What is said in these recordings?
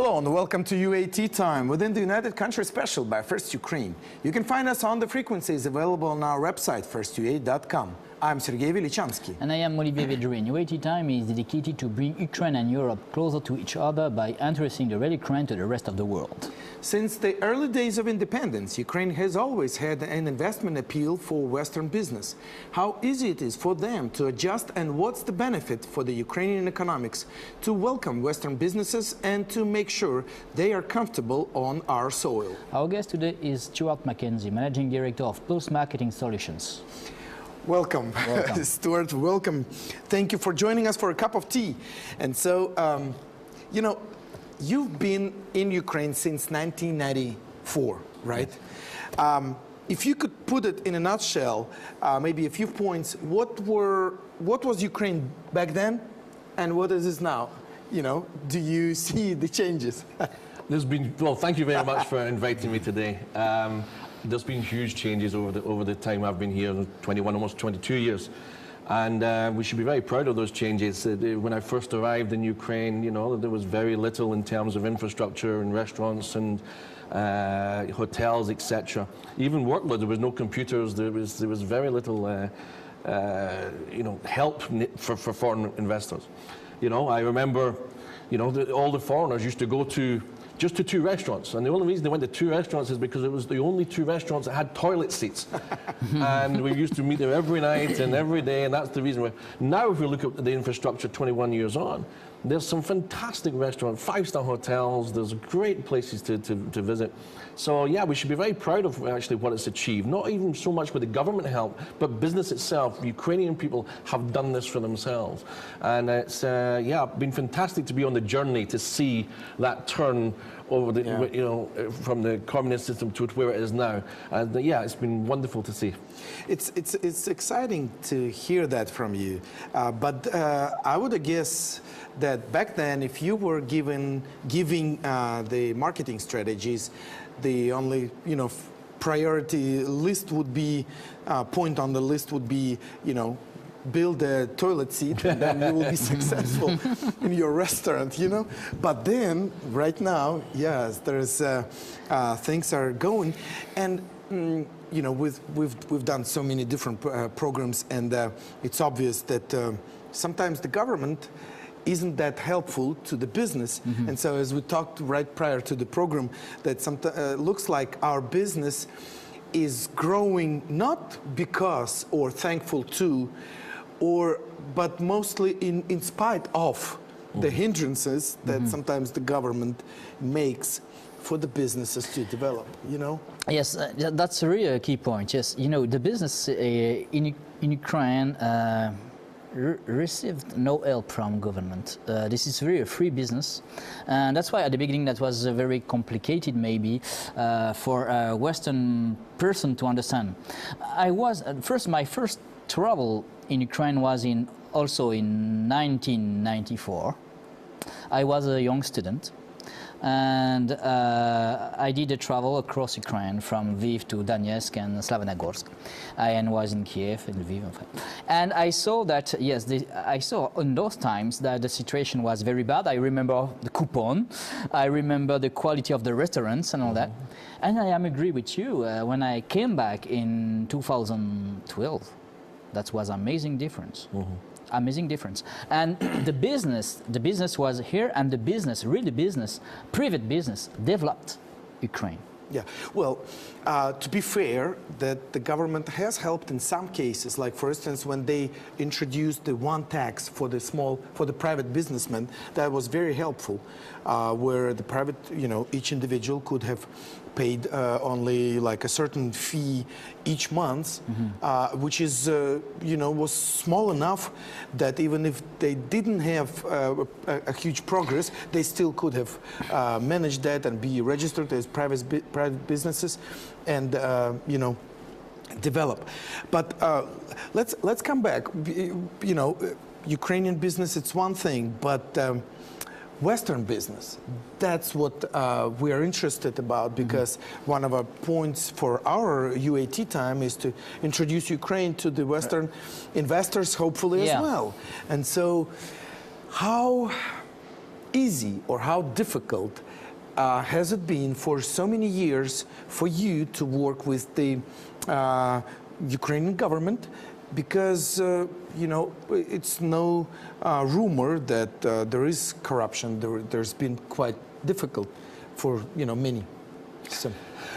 Hello and welcome to UAT Time within the United Countries Special by First Ukraine. You can find us on the frequencies available on our website, firstuat.com. I'm Sergey Velichanskiy. And I am Olivier Vedrine. UAT Time is dedicated to bring Ukraine and Europe closer to each other by introducing the Red Ukraine to the rest of the world. Since the early days of independence, Ukraine has always had an investment appeal for Western business. How easy it is for them to adjust, and what's the benefit for the Ukrainian economics to welcome Western businesses and to make sure they are comfortable on our soil? Our guest today is Stuart McKenzie, Managing Director of Post Marketing Solutions. Welcome, Stuart, welcome. Thank you for joining us for a cup of tea. And so, you know, you've been in Ukraine since 1994, right? If you could put it in a nutshell, maybe a few points, what was Ukraine back then and what is it now? You know, do you see the changes? Well, thank you very much for inviting me today. There's been huge changes over the time I've been here, 21, almost 22 years. And we should be very proud of those changes. When I first arrived in Ukraine, you know, there was very little in terms of infrastructure and restaurants and hotels, etc. Even workload, there was no computers. There was very little, you know, help for foreign investors. You know, I remember, you know, all the foreigners used to go to just to 2 restaurants, and the only reason they went to 2 restaurants is because it was the only 2 restaurants that had toilet seats. And we used to meet there every night and every day, and that's the reason why. Now if we look at the infrastructure 21 years on, there's some fantastic restaurants, 5-star hotels, there's great places to visit. So yeah, we should be very proud of actually what it's achieved. Not even so much with the government help, but business itself. Ukrainian people have done this for themselves. And it's, yeah, been fantastic to be on the journey to see that turn over the, you know, from the communist system to where it is now. And yeah, it's been wonderful to see. It's exciting to hear that from you. But I would guess that back then, if you were giving the marketing strategies, the only, you know, priority list would be, point on the list would be, you know, build a toilet seat and then you will be successful in your restaurant, you know. But then, right now, yes, there's things are going, and you know, we've done so many different programs, and it's obvious that sometimes the government isn't that helpful to the business. And so, as we talked right prior to the program, that looks like our business is growing not because or thankful to, but mostly in spite of the hindrances that sometimes the government makes for the businesses to develop, you know? Yes, that's really a key point. Yes, you know, the business in Ukraine received no help from government. This is really a free business, and that's why at the beginning that was very complicated maybe for a Western person to understand. My first travel in Ukraine was also in 1994. I was a young student, and I did a travel across Ukraine from Lviv to Donetsk and Slavonogorsk. I was in Kiev and Lviv. And I saw that, yes, I saw in those times that the situation was very bad. I remember the coupon, I remember the quality of the restaurants and all that. And I am agree with you, when I came back in 2012, that was amazing difference. Amazing difference. And the business was here, and the business, really business, private business, developed Ukraine. Yeah, well, to be fair, that the government has helped in some cases, like for instance, when they introduced the one tax for the private businessman, that was very helpful, where the private, you know, each individual could have paid only like a certain fee each month, which is, you know, was small enough that even if they didn't have a huge progress, they still could have managed that and be registered as private businesses and, you know, develop. But let's come back. You know, Ukrainian business, it's one thing, but Western business, that's what we are interested about, because one of our points for our UAT time is to introduce Ukraine to the Western investors, hopefully, as well. And so how easy or how difficult has it been for so many years for you to work with the Ukrainian government? Because, you know, it's no rumor that there is corruption. There's been quite difficult for, you know, many. So.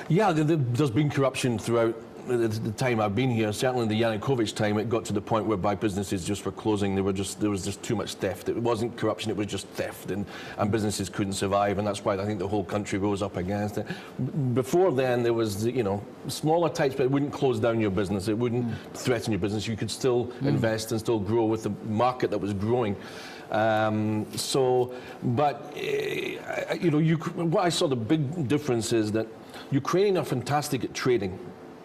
Yeah, there's been corruption throughout the time I've been here. Certainly in the Yanukovych time, it got to the point whereby businesses just were closing. There was just too much theft. It wasn't corruption, it was just theft, and businesses couldn't survive, and that's why I think the whole country rose up against it. Before then, there was, you know, smaller types, but it wouldn't close down your business. It wouldn't threaten your business. You could still invest and still grow with the market that was growing. You know, what I saw the big difference is that Ukrainians are fantastic at trading.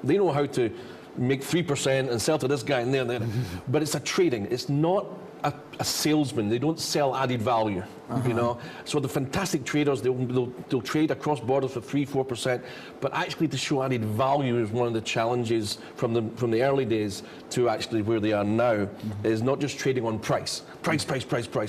They know how to make 3% and sell to this guy and there. But it's a trading. It's not a salesman. They don't sell added value, you know. So the fantastic traders, they'll trade across borders for 3-4%. But actually to show added value is one of the challenges from the early days to actually where they are now, is not just trading on price. Price.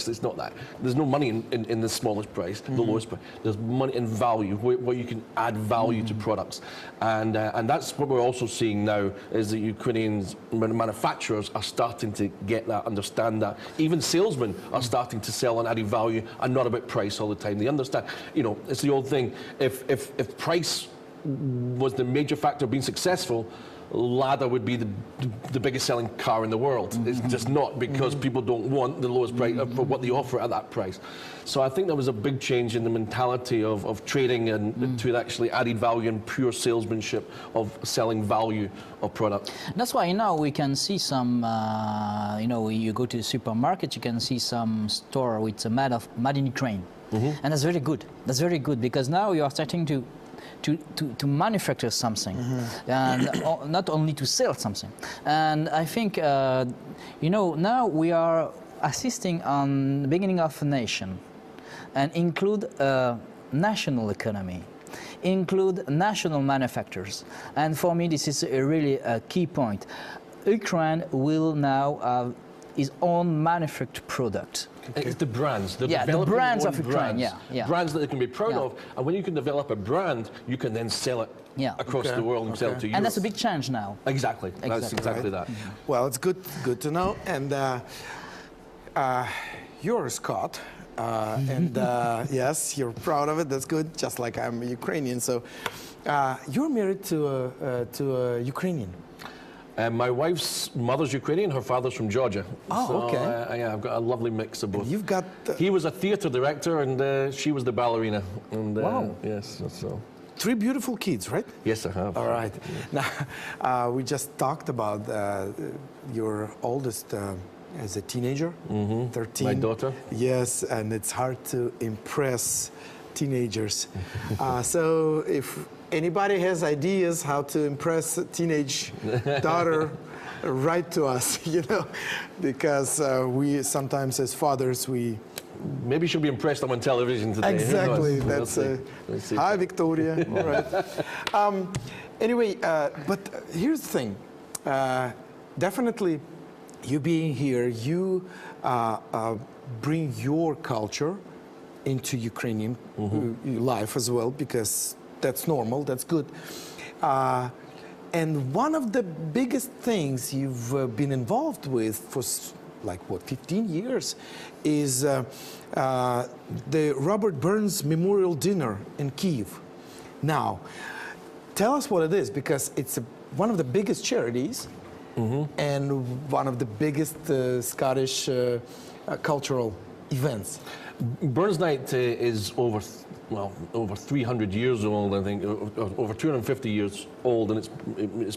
It's not that. There's no money in the smallest price, the lowest price. There's money in value, where you can add value to products. And that's what we're also seeing now, is that Ukrainian manufacturers are starting to get that, understand that. Even salesmen are starting to sell on added value and not about price all the time. They understand, you know, it's the old thing, if price was the major factor of being successful, Lada would be the biggest selling car in the world. It's just not, because people don't want the lowest price for what they offer at that price. So I think there was a big change in the mentality of trading and to actually added value and pure salesmanship of selling value of product. That's why now we can see some, you know, you go to the supermarket, you can see some store with a made in Ukraine. And that's very good. That's very good, because now you are starting to manufacture something, and not only to sell something. And I think, you know, now we are assisting on the beginning of a nation, and include a national economy, include national manufacturers. And for me, this is really a key point. Ukraine will now have his own manufactured product. It's the brands. The brands of Ukraine, brands that they can be proud of. And when you can develop a brand, you can then sell it across the world and sell it to Europe. And that's a big change now. Exactly. That's exactly that. Well, it's good to know. And you're Scot, and yes, you're proud of it. That's good. Just like I'm Ukrainian. So you're married to a Ukrainian. My wife's mother's Ukrainian, her father's from Georgia. Oh, so, okay. Yeah, I've got a lovely mix of both. And you've got... He was a theatre director, and she was the ballerina. And, wow. Yes, so... 3 beautiful kids, right? Yes, I have. All right. Now, we just talked about your oldest as a teenager, 13. My daughter. Yes, and it's hard to impress teenagers. So if anybody has ideas how to impress a teenage daughter, write to us, you know, because we sometimes as fathers, we... Maybe she'll be impressed I'm on television today. Exactly. That's hi, Victoria. All right. Anyway, but here's the thing. Definitely, you being here, you bring your culture into Ukrainian life as well, because that's normal, that's good. And one of the biggest things you've been involved with for like, what, 15 years is the Robert Burns Memorial Dinner in Kyiv. Now, tell us what it is, because it's one of the biggest charities and one of the biggest Scottish cultural events. Burns Night is over 300 years old, I think, over 250 years old, and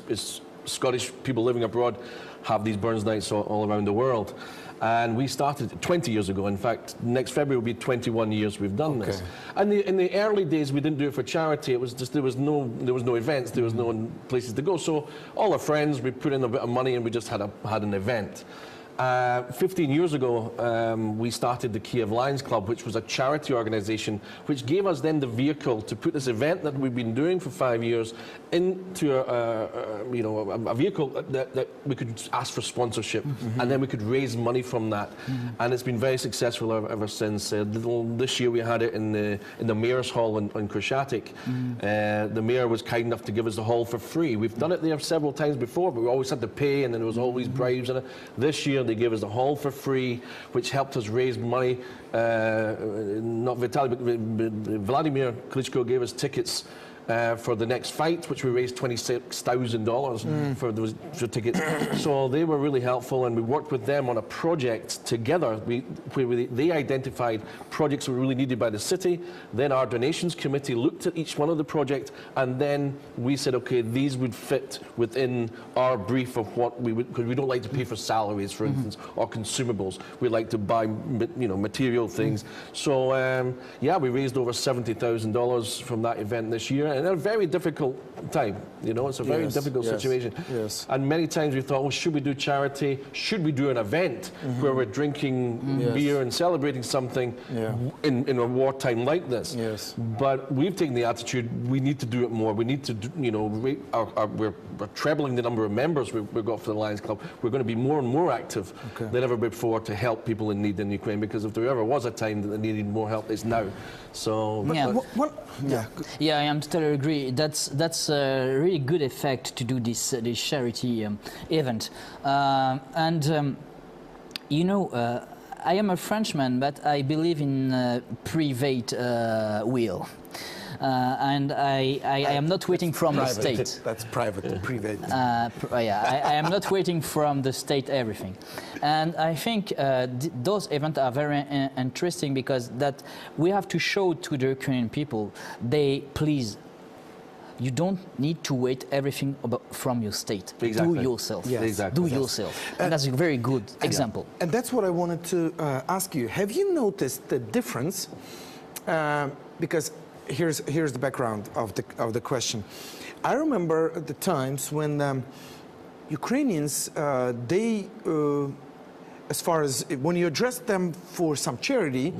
it's Scottish people living abroad have these Burns Nights all around the world. And we started 20 years ago. In fact, next February will be 21 years we've done this. And in the early days, we didn't do it for charity. It was just there was no events, there was no places to go. So all our friends, we put in a bit of money, and we just had an event. 15 years ago, we started the Kiev Lions Club, which was a charity organization, which gave us then the vehicle to put this event that we've been doing for 5 years into a vehicle that we could ask for sponsorship, and then we could raise money from that. And it's been very successful ever since. This year we had it in the Mayor's Hall in Krещатик. The mayor was kind enough to give us the hall for free. We've done it there several times before, but we always had to pay, and then there was always bribes in it. This year they gave us the hall for free, which helped us raise money. Not Vitaly, but Vladimir Klitschko gave us tickets for the next fight, which we raised $26,000 for those tickets. So they were really helpful, and we worked with them on a project together. They identified projects that were really needed by the city. Then our donations committee looked at each one of the projects, and then we said, okay, these would fit within our brief of what we would, because we don't like to pay for salaries, for instance, or consumables. We like to buy, material things. So yeah, we raised over $70,000 from that event this year. And a very difficult time, it's a very difficult situation. Yes. And many times we thought, well, should we do charity? Should we do an event where we're drinking beer and celebrating something in a wartime like this? Yes. But we've taken the attitude, we need to do it more. We need to, we're trebling the number of members we've got for the Lions Club. We're going to be more and more active than ever before to help people in need in Ukraine, because if there ever was a time that they needed more help, it's now. So I am totally agree. That's a really good effect to do this charity event, I am a Frenchman, but I believe in private will. And I am not waiting from the state. That's private, private. I am not waiting from the state everything. And I think those events are very interesting, because that we have to show to the Ukrainian people, you don't need to wait everything from your state. Exactly. Do yourself. Yes. Exactly. Do yourself. And that's a very good example. And that's what I wanted to ask you. Have you noticed the difference? Because here's the background of the question. I remember the times when Ukrainians, as far as when you addressed them for some charity,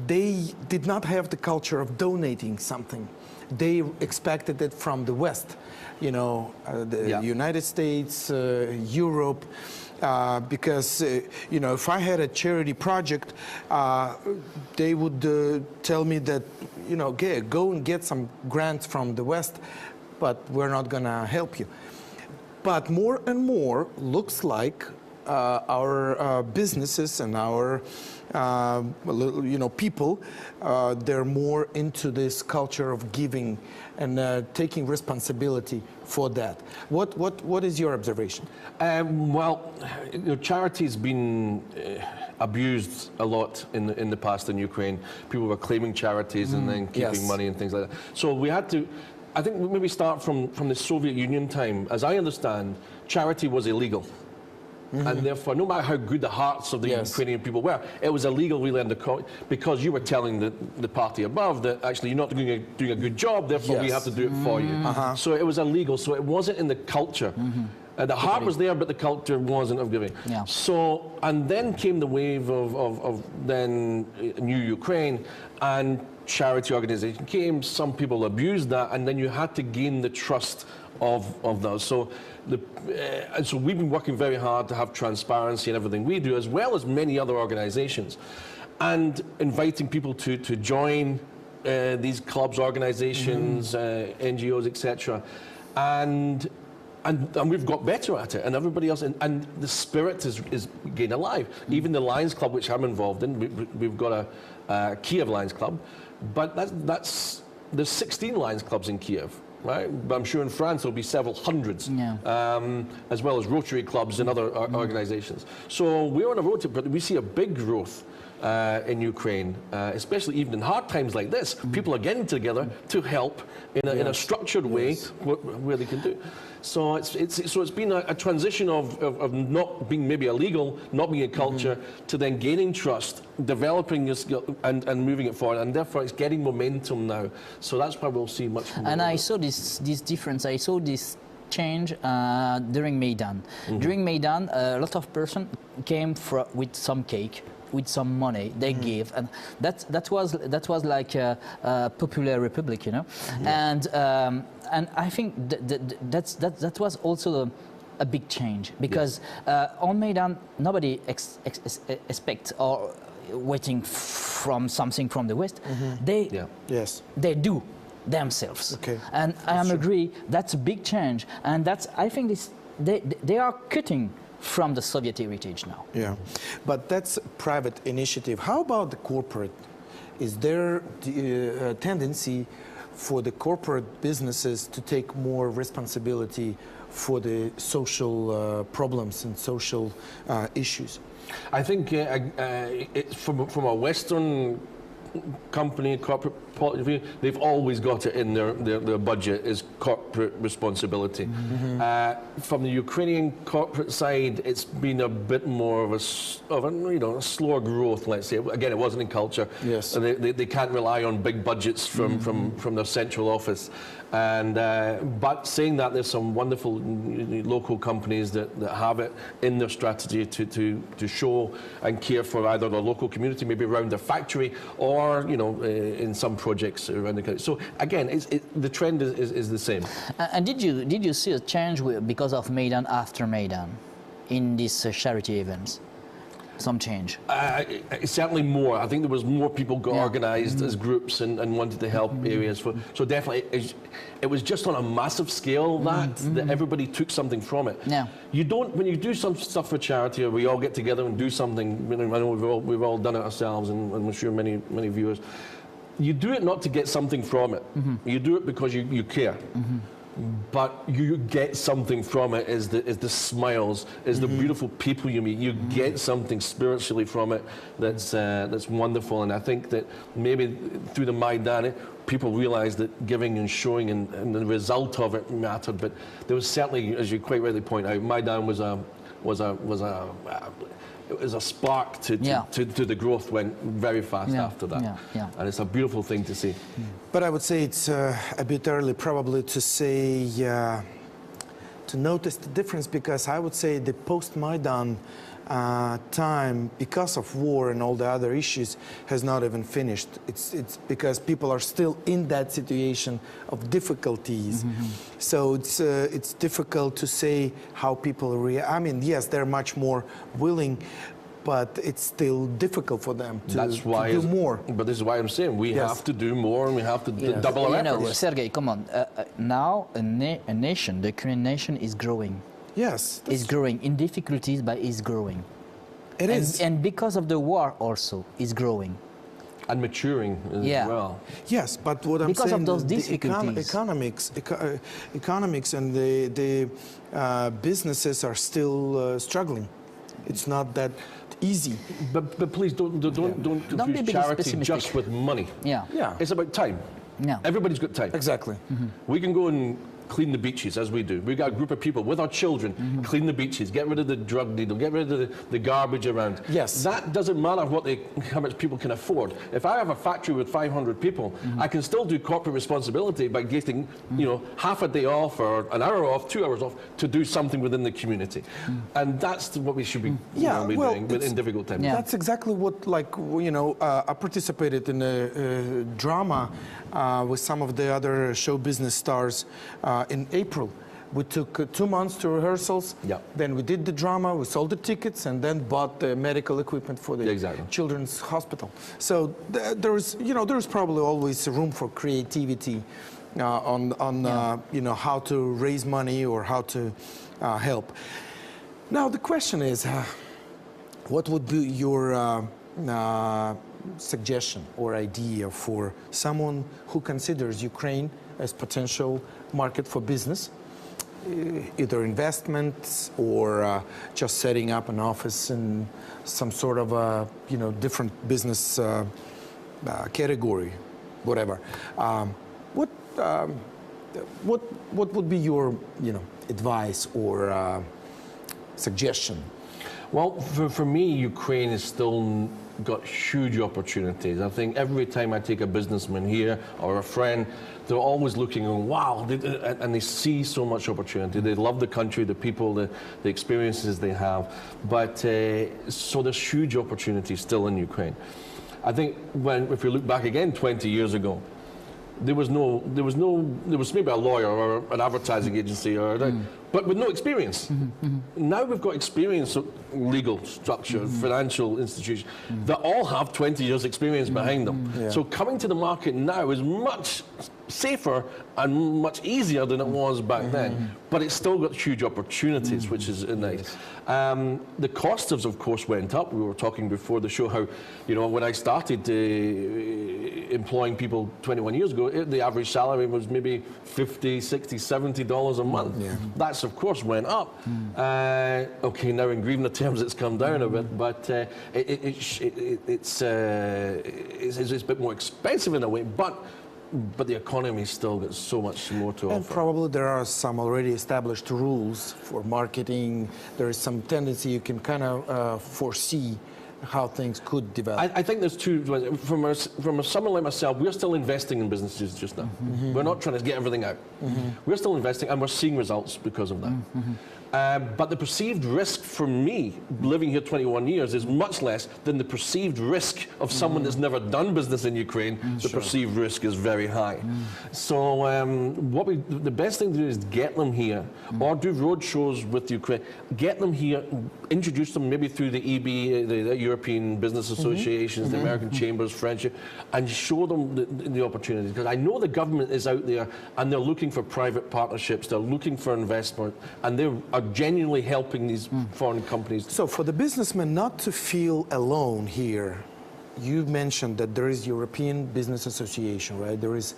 they did not have the culture of donating something. They expected it from the West, the United States, Europe. Because if I had a charity project, they would tell me that go and get some grants from the West, but we're not going to help you. But more and more looks like our businesses and our people, they're more into this culture of giving and taking responsibility for that. What is your observation? Well, charity's been abused a lot in the past in Ukraine. People were claiming charities and then keeping money and things like that. So we had to, I think, maybe start from the Soviet Union time. As I understand, charity was illegal. And therefore, no matter how good the hearts of the Ukrainian people were, it was illegal really because you were telling the party above that actually you're not doing a good job, therefore we have to do it for you. So it was illegal, so it wasn't in the culture. The heart was there, but the culture wasn't of giving. So, and then came the wave of then New Ukraine, and charity organization came, some people abused that, and then you had to gain the trust of those. So and so we've been working very hard to have transparency in everything we do, as well as many other organizations, and inviting people to join these clubs, organizations, NGOs, etc. And we've got better at it, and everybody else, and the spirit is getting alive. Even the Lions Club, which I'm involved in, we've got a Kiev Lions Club, but there's 16 Lions Clubs in Kiev. Right, but I'm sure in France there'll be several hundreds, as well as Rotary clubs and other organizations. So we're on a road but we see a big growth in Ukraine, especially even in hard times like this. People are getting together to help in a structured way where they can do. So it's been a transition of not being maybe illegal, not being a culture, to then gaining trust, developing your skill and moving it forward, and therefore it's getting momentum now. So that's why we'll see much more. And I saw this difference. I saw this change during Maidan. During Maidan, a lot of persons came with some cake, with some money they gave, and that was like a popular republic, you know. And I think that was also a big change, because on Maidan nobody expects or waiting from something from the West. They do themselves. Okay. And I agree that's a big change, and that's, I think they are cutting from the Soviet heritage now. Yeah, but that's a private initiative. How about the corporate? Is there a tendency for the corporate businesses to take more responsibility for the social problems and social issues? I think it's from a Western company, corporate point of view, they've always got it in their budget is corporate responsibility. From the Ukrainian corporate side, it's been a bit more of a a slower growth, let's say. Again, it wasn't in culture. Yes. They can't rely on big budgets from their central office. And but saying that, there's some wonderful local companies that have it in their strategy to show and care for either the local community, maybe around their factory, or in some projects around the country. So again, the trend is the same. And did you see a change because of Maidan after Maidan in these charity events? Some change? Certainly more. I think there was more people got organised as groups and wanted to help areas. So definitely, it was just on a massive scale that everybody took something from it. Yeah. You don't, when you do some stuff for charity, or we all get together and do something, I know we've all done it ourselves, and I'm sure many viewers, you do it not to get something from it. You do it because you care. But you get something from it, is the smiles, is the beautiful people you meet. You get something spiritually from it that's wonderful. And I think that maybe through the Maidan, people realised that giving and showing and the result of it mattered. But there was certainly, as you quite rightly point out, Maidan was a spark to the growth. Went very fast after that. And it's a beautiful thing to see. But I would say it's a bit early probably to say, to notice the difference, because I would say the post-Maidan time, because of war and all the other issues, has not even finished. It's because people are still in that situation of difficulties. So it's difficult to say how people react. I mean, yes, they're much more willing, but it's still difficult for them to do more. But this is why I'm saying we have to do more, and we have to double our efforts. Sergey, come on. Now a nation, the Ukrainian nation, is growing. Yes. It's growing in difficulties, but it's growing. It is. And because of the war also, it's growing. And maturing as well. Yes, but what I'm saying, because of those difficulties, economics and the businesses are still struggling. It's not that easy. But please don't confuse charity just with money. Yeah. It's about time. Yeah. Everybody's got time. Exactly. We can go and clean the beaches, as we do. We've got a group of people with our children, clean the beaches, get rid of the drug needle, get rid of the garbage around. Yes. That doesn't matter how much people can afford. If I have a factory with 500 people, I can still do corporate responsibility by getting, half a day off or an hour off, 2 hours off, to do something within the community. And that's what we should be doing in difficult times. Yeah. That's exactly what, I participated in a drama with some of the other show business stars in April. We took 2 months to rehearsals. Then we did the drama, we sold the tickets, and then bought the medical equipment for the children's hospital. So there's probably always room for creativity on how to raise money or how to help. Now the question is, what would be your suggestion or idea for someone who considers Ukraine as potential market for business, either investments or just setting up an office in some sort of a different business category, whatever? What would be your advice or suggestion? Well, for me, Ukraine is still got huge opportunities. I think every time I take a businessman here or a friend, they're always looking and wow, and they see so much opportunity. They love the country, the people, the experiences they have. But so there's huge opportunities still in Ukraine. I think if we look back again 20 years ago, there was maybe a lawyer or an advertising agency but with no experience. Now we've got experience, legal structure, financial institutions that all have 20 years experience behind them. Yeah. So coming to the market now is much safer and much easier than it was back then, but it's still got huge opportunities, which is nice. The costs, of course, went up. We were talking before the show how, when I started employing people 21 years ago, the average salary was maybe $50, $60, $70 a month. Yeah. That's, of course, went up. Okay, now in hryvnia terms, it's come down a bit, but it's a bit more expensive in a way, but the economy still got so much more to offer. And probably there are some already established rules for marketing. There is some tendency you can kind of foresee how things could develop. I think there's two. From someone like myself, we're still investing in businesses just now. We're not trying to get everything out. We're still investing, and we're seeing results because of that. But the perceived risk for me, living here 21 years, is much less than the perceived risk of someone that's never done business in Ukraine. The perceived risk is very high. So the best thing to do is get them here, or do road shows with Ukraine. Get them here, introduce them maybe through the EB, the European Business Associations, the American Chambers, Friendship, and show them the opportunities. Because I know the government is out there, and they're looking for private partnerships, they're looking for investment, and they are genuinely helping these foreign companies. So for the businessman not to feel alone here, you mentioned that there is European Business Association, right? There is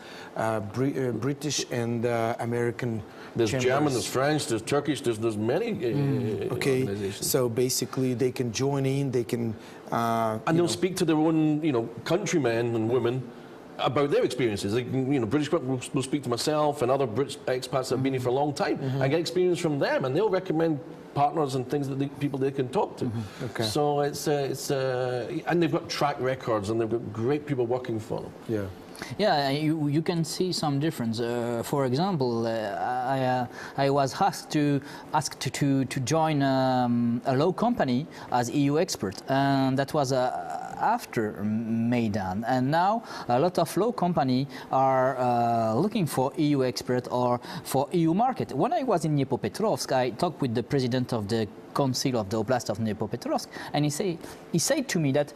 British and American There's chambers. German, there's French, there's Turkish, there's many okay, organizations. so basically they can join in, they can... and they'll speak to their own, countrymen and women about their experiences. Like, British people will speak to myself and other British expats that have been here for a long time and get experience from them, and they'll recommend partners and things that people they can talk to. Okay. So it's and they've got track records and they've got great people working for them. Yeah. Yeah, you can see some difference. For example, I was asked to join a law company as EU expert, and that was after Maidan. And now a lot of law companies are looking for EU expert or for EU market. When I was in Dnipropetrovsk, I talked with the president of the Council of the Oblast of Dnipropetrovsk, and he said to me that,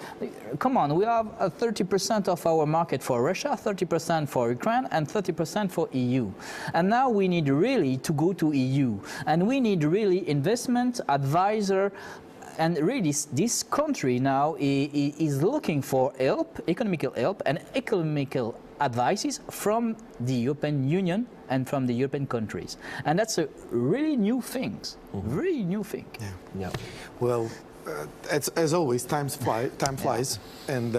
come on, we have 30% of our market for Russia, 30% for Ukraine, and 30% for EU. And now we need really to go to EU, and we need really investment, advisor, and really this country now is looking for help, economical help, and economical advices from the European Union and from the European countries. And that's a really new thing, really new thing. Yeah. Well, as always, time flies. And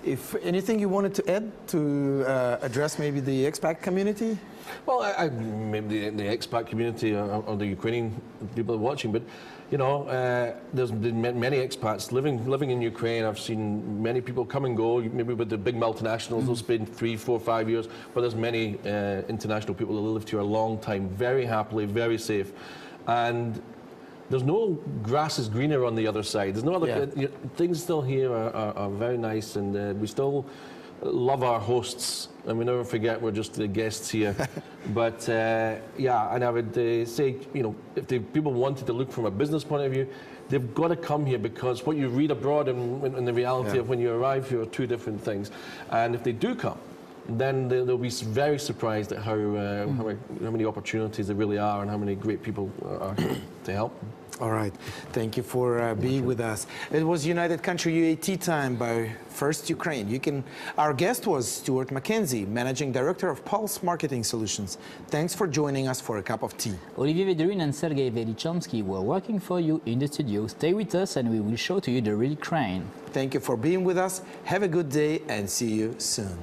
if anything you wanted to add to address maybe the expat community? Well, maybe the expat community or the Ukrainian people watching, but there's been many expats living in Ukraine. I've seen many people come and go, maybe with the big multinationals, they'll spend 3, 4, 5 years, but there's many international people that lived here a long time, very happily, very safe. And there's no grass is greener on the other side. There's no other, things still here are very nice, and we still love our hosts, and we never forget we're just the guests here. But and I would say, if the people wanted to look from a business point of view, they've got to come here, because what you read abroad and the reality of when you arrive here are two different things. And if they do come, then they'll be very surprised at how many opportunities there really are and how many great people are here to help them. All right. Thank you for being with us. It was United Country UAT time by First Ukraine. Our guest was Stuart McKenzie, Managing Director of Pulse Marketing Solutions. Thanks for joining us for a cup of tea. Olivier Vedrine and Sergey Velichanskiy were working for you in the studio. Stay with us and we will show to you the real Ukraine. Thank you for being with us. Have a good day and see you soon.